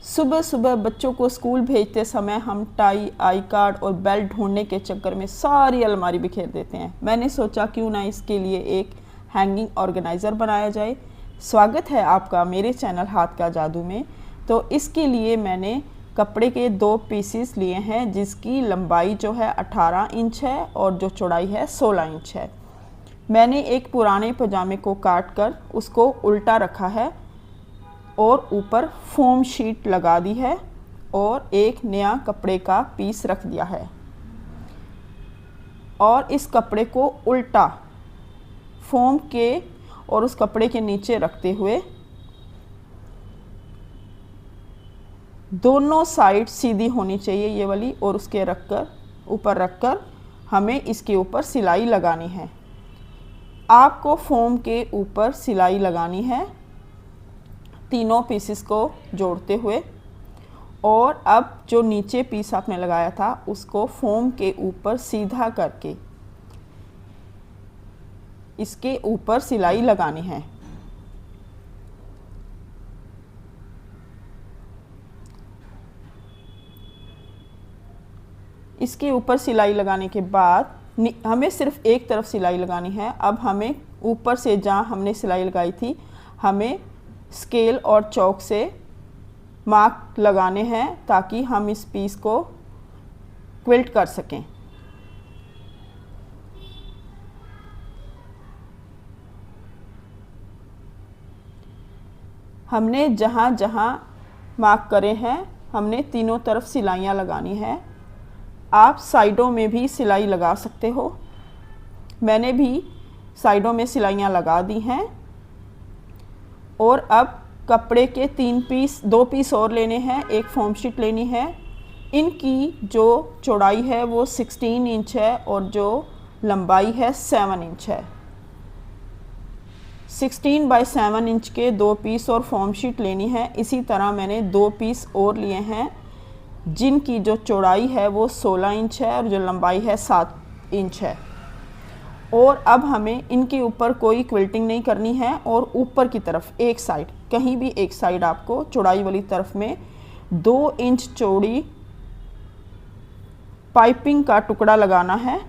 सुबह सुबह बच्चों को स्कूल भेजते समय हम टाई, आई कार्ड और बेल्ट ढूंढने के चक्कर में सारी अलमारी बिखेर देते हैं। मैंने सोचा क्यों ना इसके लिए एक हैंगिंग ऑर्गेनाइज़र बनाया जाए। स्वागत है आपका मेरे चैनल हाथ का जादू में। तो इसके लिए मैंने कपड़े के 2 पीसेस लिए हैं, जिसकी लंबाई जो है 18 इंच है और जो चौड़ाई है 16 इंच है। मैंने एक पुराने पजामे को काट कर उसको उल्टा रखा है और ऊपर फोम शीट लगा दी है और एक नया कपड़े का पीस रख दिया है और इस कपड़े को उल्टा फोम के और उस कपड़े के नीचे रखते हुए दोनों साइड सीधी होनी चाहिए ये वाली, और उसके ऊपर रखकर हमें इसके ऊपर सिलाई लगानी है। आपको फोम के ऊपर सिलाई लगानी है तीनों पीसेस को जोड़ते हुए, और अब जो नीचे पीस आपने लगाया था उसको फोम के ऊपर सीधा करके इसके ऊपर सिलाई लगानी है। इसके ऊपर सिलाई लगाने के बाद हमें सिर्फ एक तरफ सिलाई लगानी है। अब हमें ऊपर से जहाँ हमने सिलाई लगाई थी हमें स्केल और चौक से मार्क लगाने हैं ताकि हम इस पीस को क्विल्ट कर सकें। हमने जहाँ जहाँ मार्क करे हैं हमने तीनों तरफ सिलाइयाँ लगानी है। आप साइडों में भी सिलाई लगा सकते हो। मैंने भी साइडों में सिलाइयाँ लगा दी हैं। और अब कपड़े के 2 पीस और लेने हैं, एक फोम शीट लेनी है। इनकी जो चौड़ाई है वो 16 इंच है और जो लंबाई है 7 इंच है। 16 बाय 7 इंच के 2 पीस और फोम शीट लेनी है। इसी तरह मैंने 2 पीस और लिए हैं जिनकी जो चौड़ाई है वो 16 इंच है और जो लंबाई है 7 इंच है। और अब हमें इनके ऊपर कोई क्विल्टिंग नहीं करनी है और ऊपर की तरफ एक साइड, कहीं भी एक साइड आपको चौड़ाई वाली तरफ में 2 इंच चौड़ी पाइपिंग का टुकड़ा लगाना है।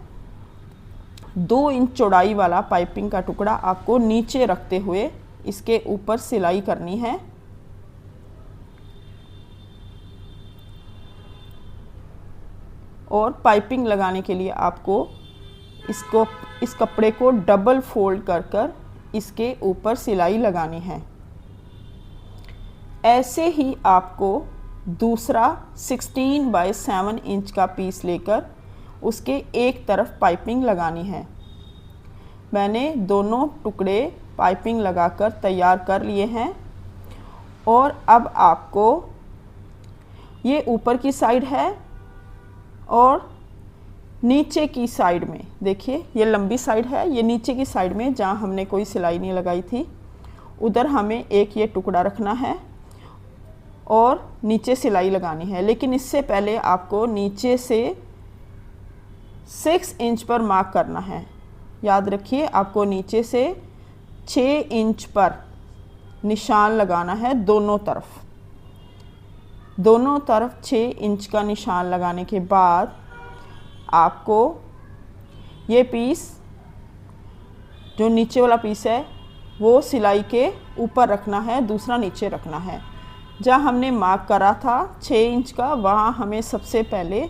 2 इंच चौड़ाई वाला पाइपिंग का टुकड़ा आपको नीचे रखते हुए इसके ऊपर सिलाई करनी है। और पाइपिंग लगाने के लिए आपको इस कपड़े को डबल फोल्ड कर इसके ऊपर सिलाई लगानी है। ऐसे ही आपको दूसरा 16 बाय 7 इंच का पीस लेकर उसके एक तरफ पाइपिंग लगानी है। मैंने दोनों टुकड़े पाइपिंग लगाकर तैयार कर लिए हैं। और अब आपको ये ऊपर की साइड है और नीचे की साइड में देखिए, ये लंबी साइड है, ये नीचे की साइड में जहाँ हमने कोई सिलाई नहीं लगाई थी उधर हमें एक ये टुकड़ा रखना है और नीचे सिलाई लगानी है। लेकिन इससे पहले आपको नीचे से 6 इंच पर मार्क करना है। याद रखिए, आपको नीचे से 6 इंच पर निशान लगाना है दोनों तरफ 6 इंच का निशान लगाने के बाद आपको ये पीस, जो नीचे वाला पीस है, वो सिलाई के ऊपर रखना है, दूसरा नीचे रखना है। जहाँ हमने मार्क करा था 6 इंच का, वहाँ हमें सबसे पहले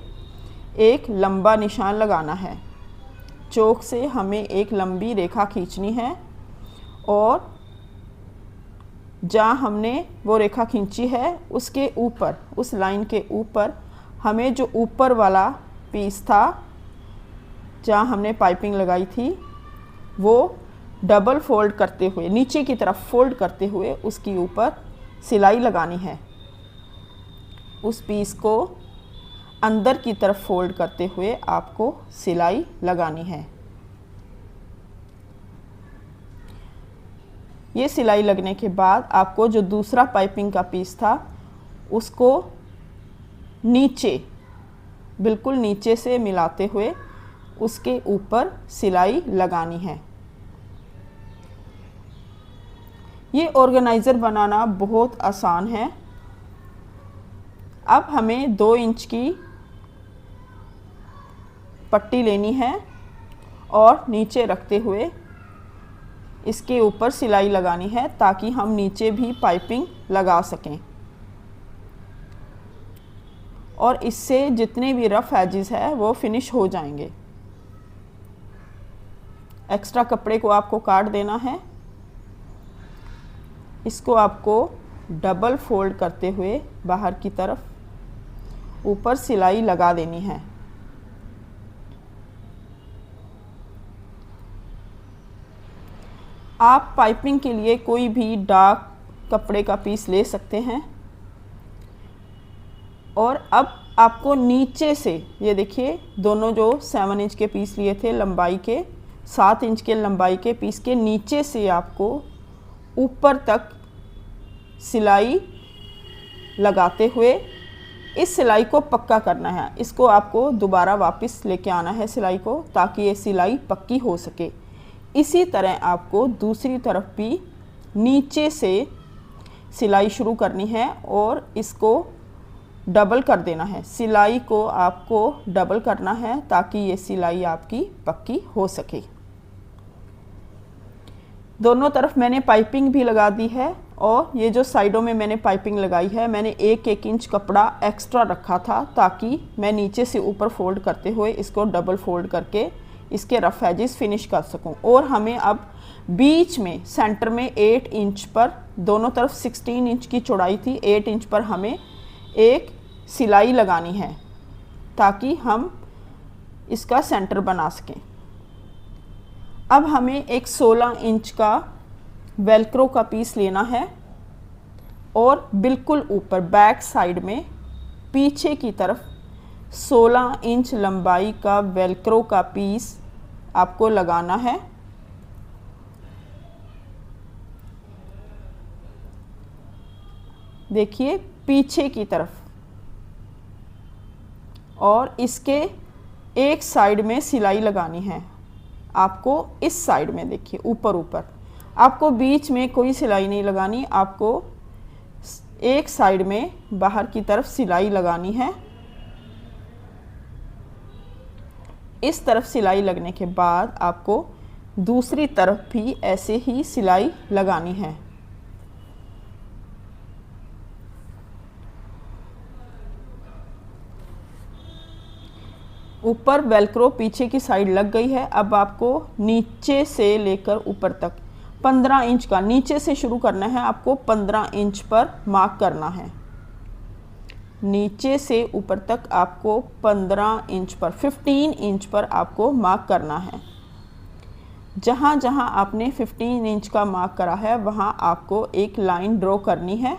एक लंबा निशान लगाना है। चौक से हमें एक लंबी रेखा खींचनी है और जहाँ हमने वो रेखा खींची है उसके ऊपर, उस लाइन के ऊपर हमें जो ऊपर वाला पीस था जहाँ हमने पाइपिंग लगाई थी वो डबल फोल्ड करते हुए, नीचे की तरफ फोल्ड करते हुए उसके ऊपर सिलाई लगानी है। उस पीस को अंदर की तरफ फोल्ड करते हुए आपको सिलाई लगानी है। ये सिलाई लगने के बाद आपको जो दूसरा पाइपिंग का पीस था उसको नीचे, बिल्कुल नीचे से मिलाते हुए उसके ऊपर सिलाई लगानी है। ये ऑर्गेनाइज़र बनाना बहुत आसान है। अब हमें 2 इंच की पट्टी लेनी है और नीचे रखते हुए इसके ऊपर सिलाई लगानी है ताकि हम नीचे भी पाइपिंग लगा सकें और इससे जितने भी रफ एजेस है वो फिनिश हो जाएंगे। एक्स्ट्रा कपड़े को आपको काट देना है। इसको आपको डबल फोल्ड करते हुए बाहर की तरफ ऊपर सिलाई लगा देनी है। आप पाइपिंग के लिए कोई भी डार्क कपड़े का पीस ले सकते हैं। और अब आपको नीचे से, ये देखिए दोनों जो 7 इंच के पीस लिए थे लंबाई के, 7 इंच के लंबाई के पीस के नीचे से आपको ऊपर तक सिलाई लगाते हुए इस सिलाई को पक्का करना है। इसको आपको दोबारा वापस लेके आना है सिलाई को, ताकि ये सिलाई पक्की हो सके। इसी तरह आपको दूसरी तरफ भी नीचे से सिलाई शुरू करनी है और इसको डबल कर देना है। सिलाई को आपको डबल करना है ताकि ये सिलाई आपकी पक्की हो सके। दोनों तरफ मैंने पाइपिंग भी लगा दी है और ये जो साइडों में मैंने पाइपिंग लगाई है, मैंने 1-1 इंच कपड़ा एक्स्ट्रा रखा था ताकि मैं नीचे से ऊपर फोल्ड करते हुए इसको डबल फोल्ड करके इसके रफ एजेस फिनिश कर सकूं। और हमें अब बीच में सेंटर में 8 इंच पर, दोनों तरफ 16 इंच की चौड़ाई थी, 8 इंच पर हमें एक सिलाई लगानी है ताकि हम इसका सेंटर बना सकें। अब हमें एक 16 इंच का वेलक्रो का पीस लेना है और बिल्कुल ऊपर बैक साइड में पीछे की तरफ 16 इंच लंबाई का वेलक्रो का पीस आपको लगाना है। देखिए पीछे की तरफ, और इसके एक साइड में सिलाई लगानी है आपको। इस साइड में देखिए ऊपर ऊपर, आपको बीच में कोई सिलाई नहीं लगानी, आपको एक साइड में बाहर की तरफ सिलाई लगानी है। इस तरफ सिलाई लगने के बाद आपको दूसरी तरफ भी ऐसे ही सिलाई लगानी है। ऊपर वेलक्रो पीछे की साइड लग गई है। अब आपको नीचे से लेकर ऊपर तक 15 इंच का, नीचे से शुरू करना है, आपको 15 इंच पर मार्क करना है। नीचे से ऊपर तक आपको 15 इंच पर, 15 इंच पर आपको मार्क करना है। जहाँ जहाँ आपने 15 इंच का मार्क करा है वहाँ आपको एक लाइन ड्रॉ करनी है।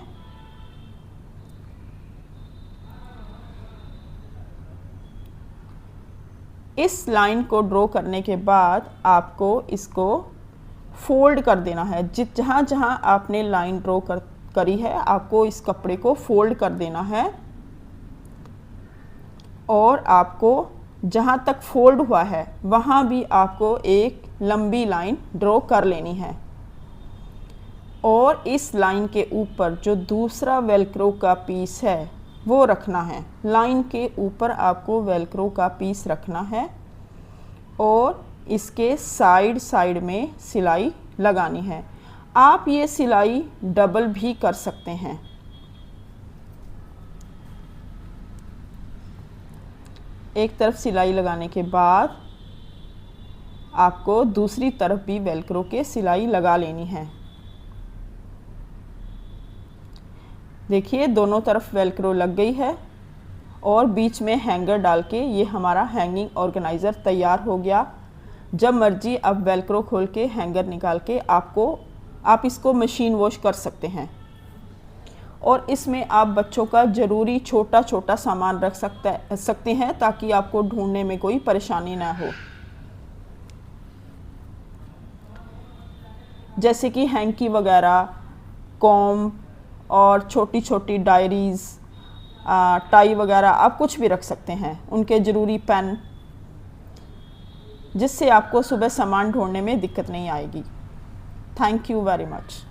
इस लाइन को ड्रॉ करने के बाद आपको इसको फोल्ड कर देना है। जहाँ जहाँ आपने लाइन ड्रॉ करी है आपको इस कपड़े को फोल्ड कर देना है और आपको जहाँ तक फोल्ड हुआ है वहाँ भी आपको एक लंबी लाइन ड्रॉ कर लेनी है। और इस लाइन के ऊपर जो दूसरा वेलक्रो का पीस है वो रखना है। लाइन के ऊपर आपको वेलक्रो का पीस रखना है और इसके साइड साइड में सिलाई लगानी है। आप ये सिलाई डबल भी कर सकते हैं। एक तरफ सिलाई लगाने के बाद आपको दूसरी तरफ भी वेलक्रो के सिलाई लगा लेनी है। देखिए दोनों तरफ वेलक्रो लग गई है और बीच में हैंगर डाल के ये हमारा हैंगिंग ऑर्गेनाइज़र तैयार हो गया। जब मर्जी आप वेलक्रो खोल के हैंगर निकाल के आप इसको मशीन वॉश कर सकते हैं। और इसमें आप बच्चों का ज़रूरी छोटा छोटा सामान रख सकते हैं ताकि आपको ढूंढने में कोई परेशानी ना हो। जैसे कि हैंकी वगैरह, कॉम और छोटी छोटी डायरीज़, टाई वगैरह आप कुछ भी रख सकते हैं। उनके ज़रूरी पेन, जिससे आपको सुबह सामान ढूंढने में दिक्कत नहीं आएगी। Thank you very much.